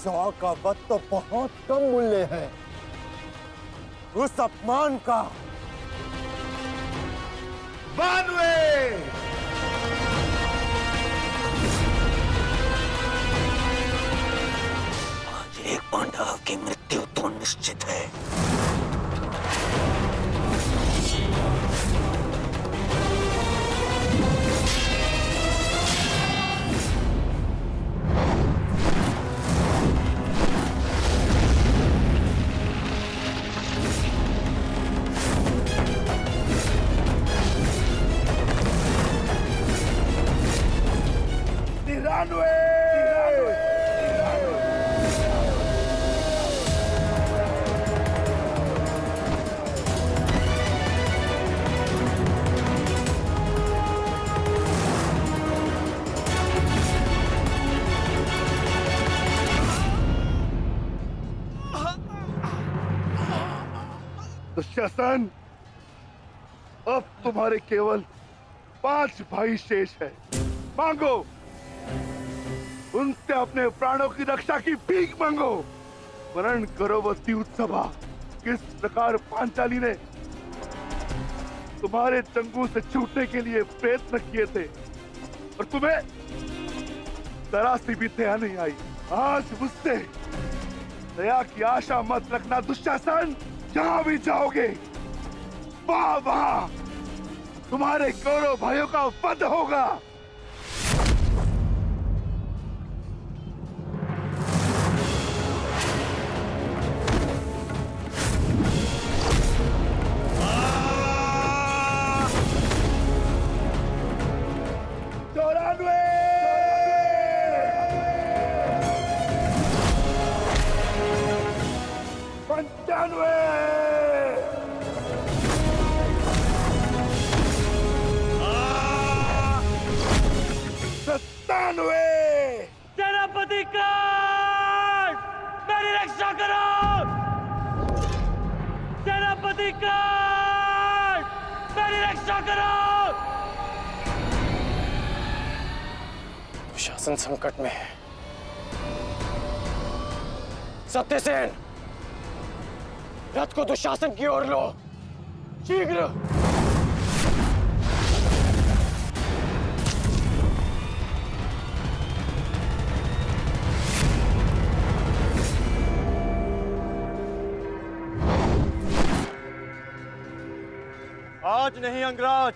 100 का वक्त तो बहुत कम मूल्य है। उस अपमान का 92। आज एक पांडव की मृत्यु तो निश्चित है। दुशासन, अब तुम्हारे केवल 5 भाई शेष है। मांगो, उनसे अपने प्राणों की रक्षा की भीख मांगो। वर्णन करो वो द्यूतसभा, किस प्रकार पांचाली ने तुम्हारे चंगू से छूटने के लिए प्रयत्न किए थे और तुम्हें जरा सी भी दया नहीं आई। आज मुझसे दया की आशा मत रखना दुशासन। जहां भी जाओगे वहां तुम्हारे कौरव भाइयों का वध होगा। सेनापति काट, मेरी रक्षा करो। सेनापति काट, मेरी रक्षा करो। शासन संकट में है। सत्यसेन, रथ को दुशासन की ओर लो, शीघ्र। आज नहीं अंगराज,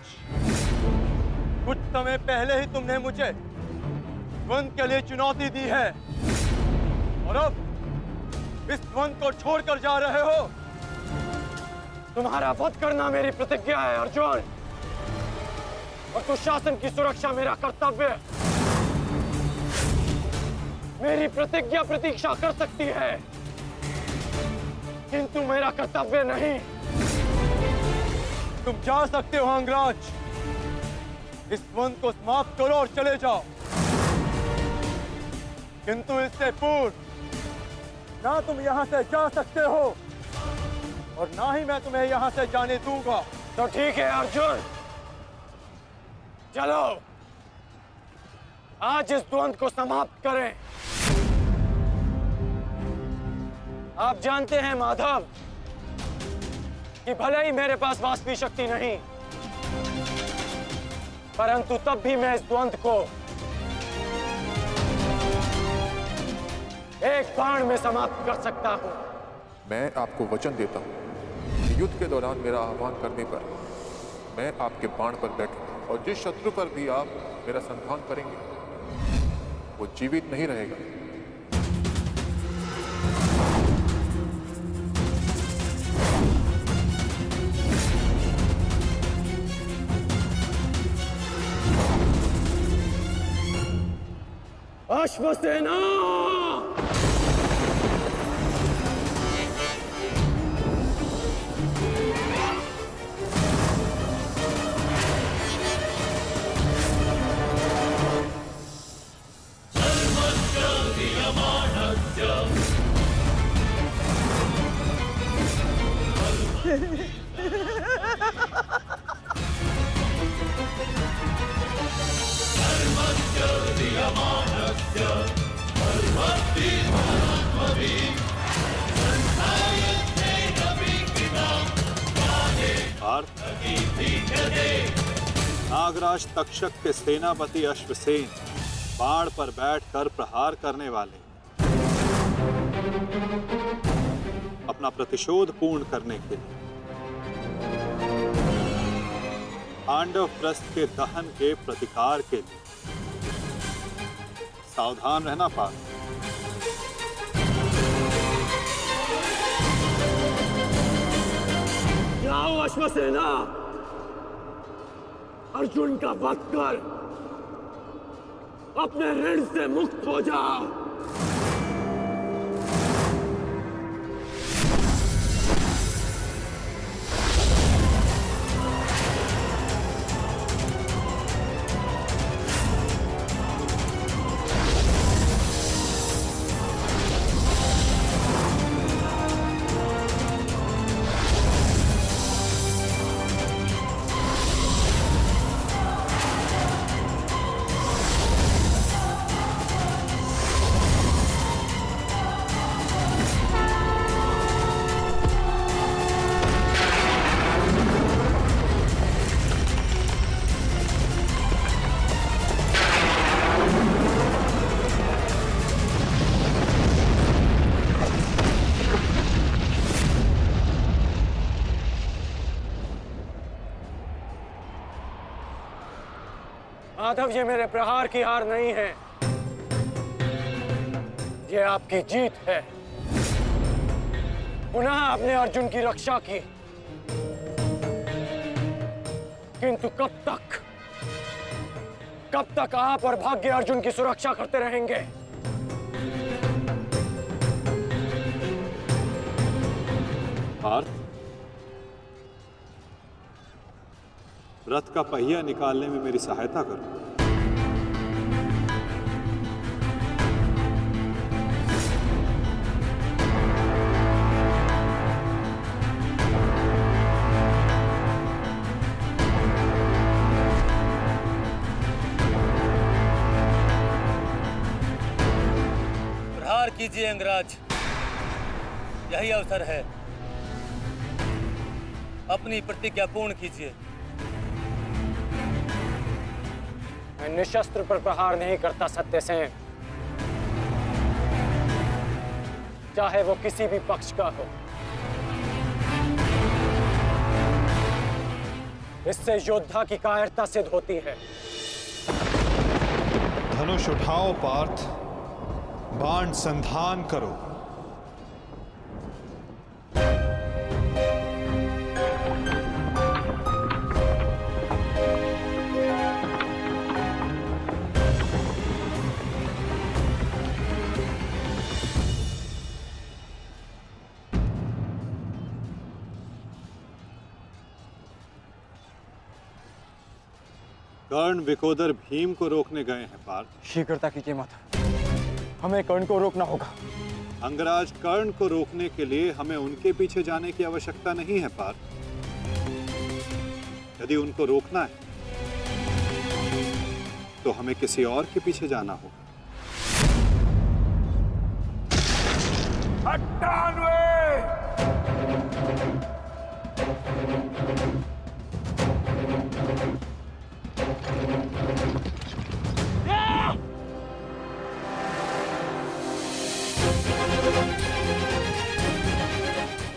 कुछ समय पहले ही तुमने मुझे द्वंद के लिए चुनौती दी है और अब इस द्वंद को छोड़कर जा रहे हो। तुम्हारा वध करना मेरी प्रतिज्ञा है अर्जुन, और दुशासन की सुरक्षा मेरा कर्तव्य है। मेरी प्रतिज्ञा प्रतीक्षा कर सकती है, किंतु मेरा कर्तव्य नहीं। तुम जा सकते हो अंगराज, इस द्वंद को समाप्त करो और चले जाओ, किंतु इससे पूर्व ना तुम यहां से जा सकते हो और ना ही मैं तुम्हें यहां से जाने दूंगा। तो ठीक है अर्जुन, चलो आज इस द्वंद को समाप्त करें। आप जानते हैं माधव कि भले ही मेरे पास वास्तविक शक्ति नहीं, परंतु तब भी मैं इस द्वंद को एक बाण में समाप्त कर सकता हूं। मैं आपको वचन देता हूं कि युद्ध के दौरान मेरा आह्वान करने पर मैं आपके बाण पर बैठूंगा, और जिस शत्रु पर भी आप मेरा संधान करेंगे वो जीवित नहीं रहेगा। अश्वसेना, Diyamanathya, Parvati नागराज तक्षक के सेनापति अश्वसेन बाण पर बैठकर प्रहार करने वाले अपना प्रतिशोध पूर्ण करने के लिए पांडव प्रस्थ के दहन के प्रतिकार के लिए सावधान रहना पार्थ। जाओ अश्वसेना, अर्जुन का वध कर अपने ऋण से मुक्त हो जाओ। माधव, ये मेरे प्रहार की हार नहीं है, ये आपकी जीत है। पुनः आपने अर्जुन की रक्षा की, किंतु कब तक आप और भाग्य अर्जुन की सुरक्षा करते रहेंगे? पार्थ, रथ का पहिया निकालने में मेरी सहायता करो। प्रहार कीजिए अंगराज, यही अवसर है। अपनी प्रतिज्ञा पूर्ण कीजिए। मैं निशस्त्र पर प्रहार नहीं करता सत्यसेन, चाहे वो किसी भी पक्ष का हो। इससे योद्धा की कायरता सिद्ध होती है। धनुष उठाओ पार्थ, बाण संधान करो। कर्ण विकोदर भीम को रोकने गए हैं पार्थ। शीघ्रता कीजिए माधव, हमें कर्ण को रोकना होगा। अंगराज, कर्ण को रोकने के लिए हमें उनके पीछे जाने की आवश्यकता नहीं है पार्थ। यदि उनको रोकना है तो हमें किसी और के पीछे जाना होगा। 98!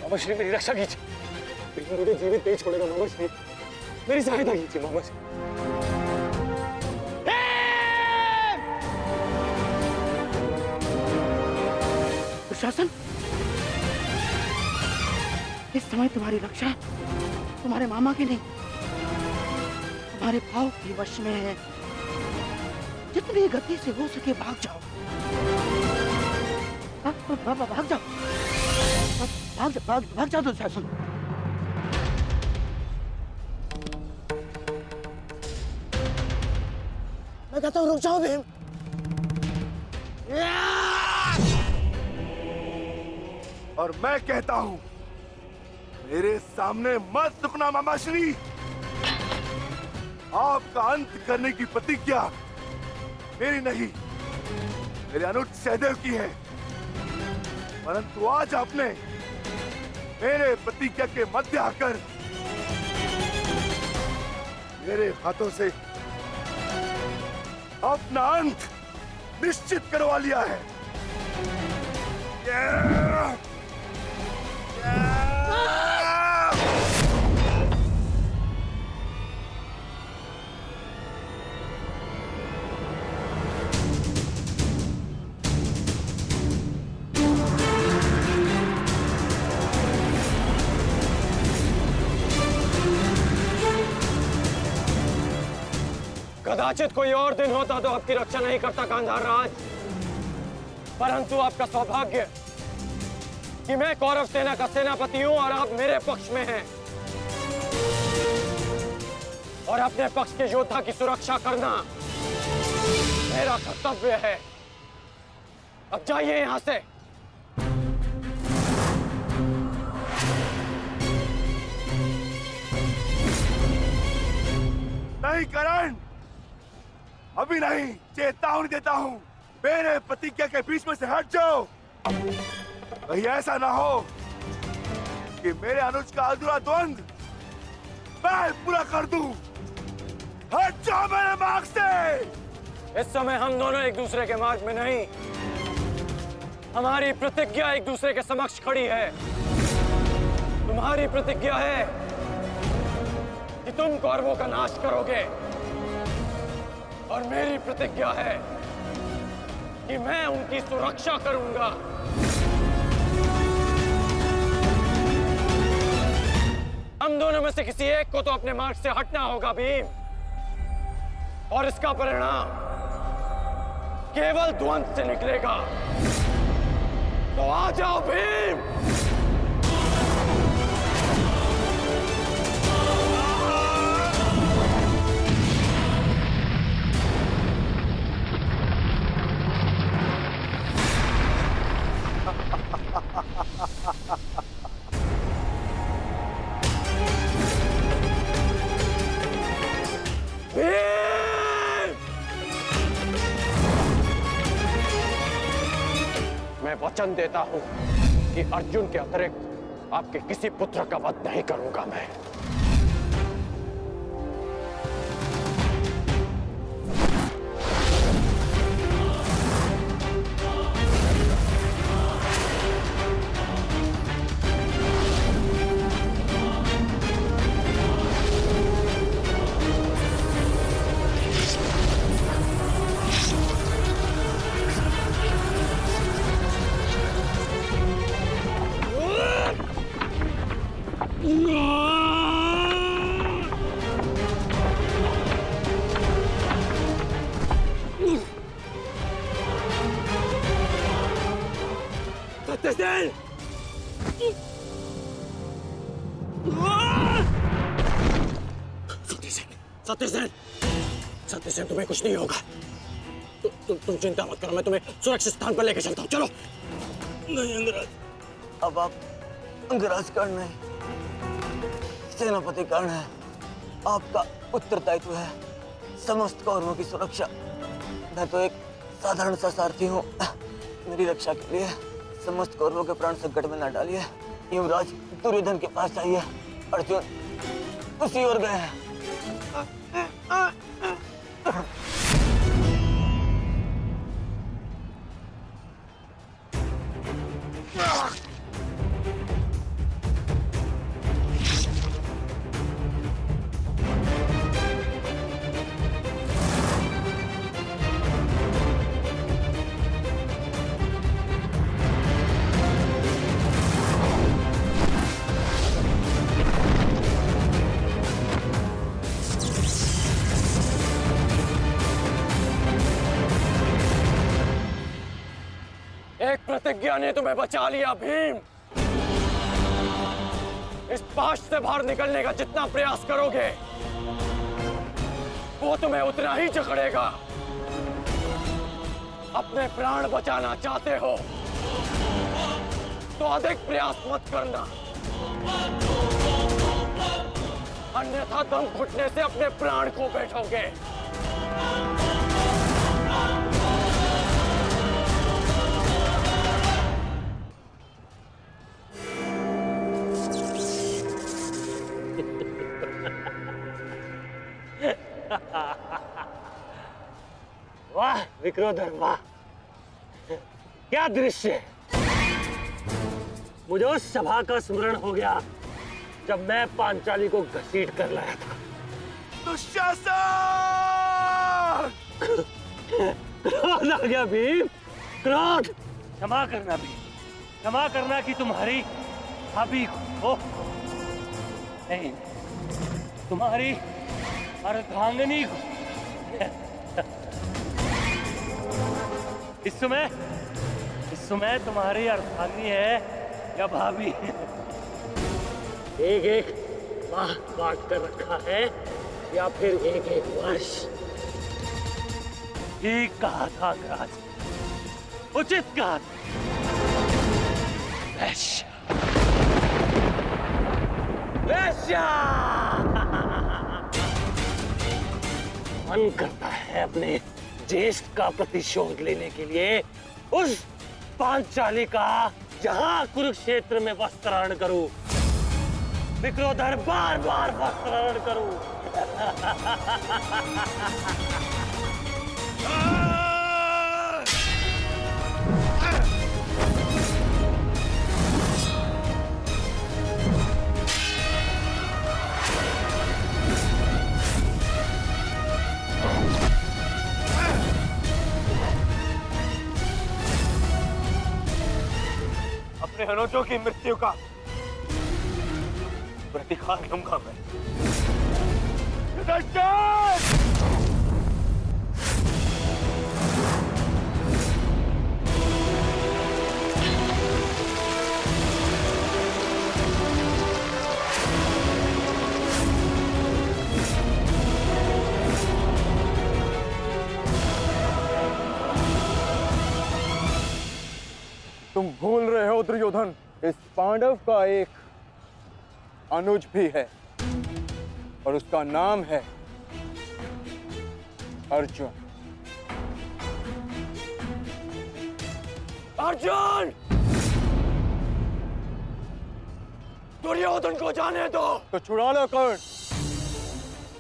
मामा श्री, मेरी रक्षा कीजिए, मुझे जीवित नहीं छोड़ेगा। मामा श्री, मेरी सहायता कीजिए मामा श्री। दुशासन, इस समय तुम्हारी रक्षा तुम्हारे मामा की नहीं, तुम्हारे भाव के वश में है। जितनी गति से हो सके भाग जाओ, भाग जाओ, भाग जाओ दुशासन। मैं कहता हूँ रुक जाओ भीम। और मैं कहता हूं, मेरे सामने मत रुकना मामाश्री। आपका अंत करने की प्रतिज्ञा मेरी नहीं, मेरे अनुज सहदेव की है। परंतु आज आपने मेरे प्रतिज्ञा के मध्य आकर मेरे हाथों से अपना अंत निश्चित करवा लिया है। कदाचित कोई और दिन होता तो आपकी रक्षा नहीं करता गांधार राज, परंतु आपका सौभाग्य कि मैं कौरव सेना का सेनापति हूं और आप मेरे पक्ष में हैं और अपने पक्ष के योद्धा की सुरक्षा करना मेरा कर्तव्य है। अब जाइए यहां से। नहीं करण, अभी नहीं, चेतावनी देता हूं, मेरे प्रतिज्ञा के बीच में से हट जाओ। कहीं ऐसा ना हो कि मेरे अनुज का अधूरा द्वंद मैं पूरा कर दूं। हट जाओ मेरे मार्ग से। इस समय हम दोनों एक दूसरे के मार्ग में नहीं, हमारी प्रतिज्ञा एक दूसरे के समक्ष खड़ी है। तुम्हारी प्रतिज्ञा है कि तुम कौरवों का नाश करोगे और मेरी प्रतिज्ञा है कि मैं उनकी सुरक्षा करूंगा। हम दोनों में से किसी एक को तो अपने मार्ग से हटना होगा भीम, और इसका परिणाम केवल द्वंद से निकलेगा। तो आ जाओ भीम। मैं वचन देता हूं कि अर्जुन के अतिरिक्त आपके किसी पुत्र का वध नहीं करूंगा मैं। सत्यसेन, सत्यसेन तुम्हें कुछ नहीं होगा। तुम चिंता मत करो, मैं तुम्हें सुरक्षित स्थान पर लेकर चलता हूँ। चलो। नहीं अंगराज, अब आप अंगराज कर्ण नहीं, सेनापति कर्ण है। आपका उत्तरदायित्व है समस्त कौरवों की सुरक्षा। मैं तो एक साधारण सा सारथी हूँ। मेरी रक्षा के लिए समस्त कौरवों के प्राण संकट में न डालिए। युवराज दुर्योधन के पास जाइए, अर्जुन उसी ओर गए हैं। एक प्रतिज्ञा ने तुम्हें बचा लिया भीम। इस पाश से बाहर निकलने का जितना प्रयास करोगे वो तुम्हें उतना ही जकड़ेगा। अपने प्राण बचाना चाहते हो तो अधिक प्रयास मत करना, अन्यथा दम घुटने से अपने प्राण खो बैठोगे। विक्रोधर, वाह क्या दृश्य है। मुझे उस सभा का स्मरण हो गया जब मैं पांचाली को घसीट कर लाया था। दुशासन! क्रोध आ गया भीम, क्रोध। क्षमा करना भीम, क्षमा करना कि तुम्हारी भाभी को नहीं, तुम्हारी अर्धांगिनी को। इस समय तुम्हारी अर्धांगिनी है या भाभी? एक एक माह बांट कर रखा है या फिर एक एक वर्ष? ठीक कहा था राज, उचित कहा था। वैश्य, वैश्य। मन करता है अपने ज्येष्ठ का प्रतिशोध लेने के लिए उस पांचाली का जहां कुरुक्षेत्र में वस्त्राहरण करूं, विक्रोधर बार बार वस्त्राहरण करूं। अपने अनुजों की मृत्यु का प्रतिकार लूंगा मैं। तुम भूल रहे हो दुर्योधन, इस पांडव का एक अनुज भी है और उसका नाम है अर्जुन। अर्जुन! दुर्योधन को जाने दो। तो छुड़ा लो कर्ण।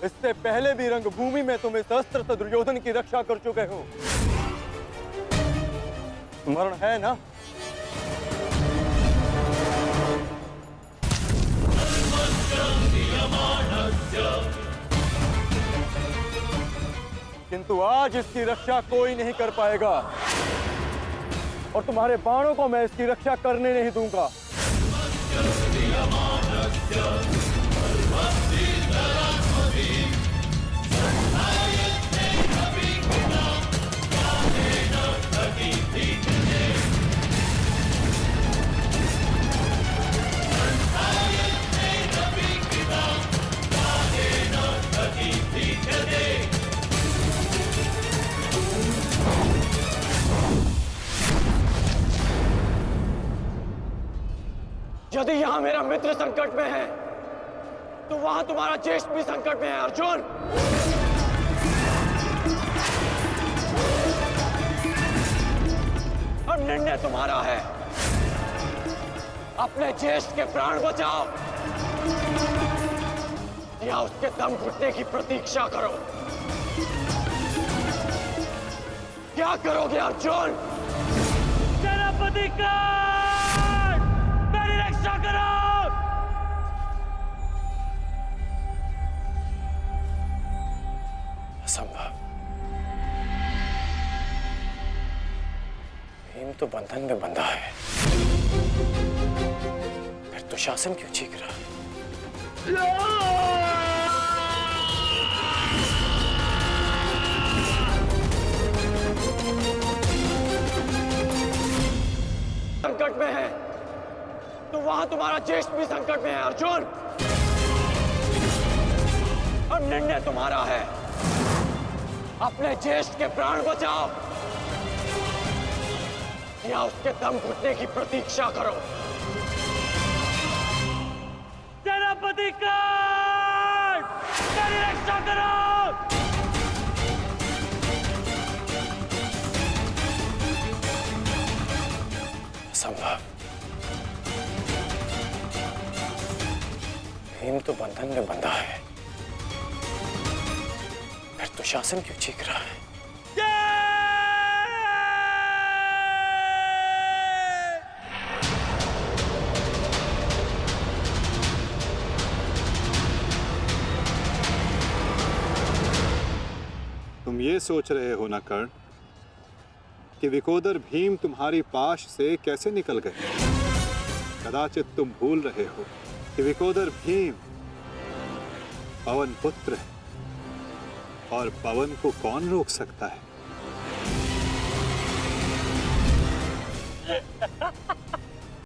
इससे पहले भी रंगभूमि में तुम इस अस्त्र से दुर्योधन की रक्षा कर चुके हो, स्मरण है ना? किंतु आज इसकी रक्षा कोई नहीं कर पाएगा और तुम्हारे बाणों को मैं इसकी रक्षा करने नहीं दूंगा। यदि यहाँ मेरा मित्र संकट में है, तो वहां तुम्हारा ज्येष्ठ भी संकट में है अर्जुन। और निर्णय तुम्हारा है, अपने ज्येष्ठ के प्राण बचाओ या उसके दम घुटने की प्रतीक्षा करो। क्या करोगे अर्जुन? सेनापति का मेरी रक्षा करो। असंभव। भीम तो बंधन में बंधा है, फिर दुशासन क्यों चीख रहा है? संकट में है, तो वहां तुम्हारा ज्येष्ठ भी संकट में है अर्जुन। और निर्णय तुम्हारा है, अपने ज्येष्ठ के प्राण बचाओ या उसके दम घुटने की प्रतीक्षा करो। सेनापति का मेरी रक्षा करो। असंभव। भीम तो बंधन में बंधा है, फिर दुशासन क्यों चीख रहा है? तुम ये सोच रहे हो ना कर्ण कि विकोदर भीम तुम्हारी पाश से कैसे निकल गए? कदाचित तुम भूल रहे हो कि विकोदर भीम पवन पुत्र है, और पवन को कौन रोक सकता है?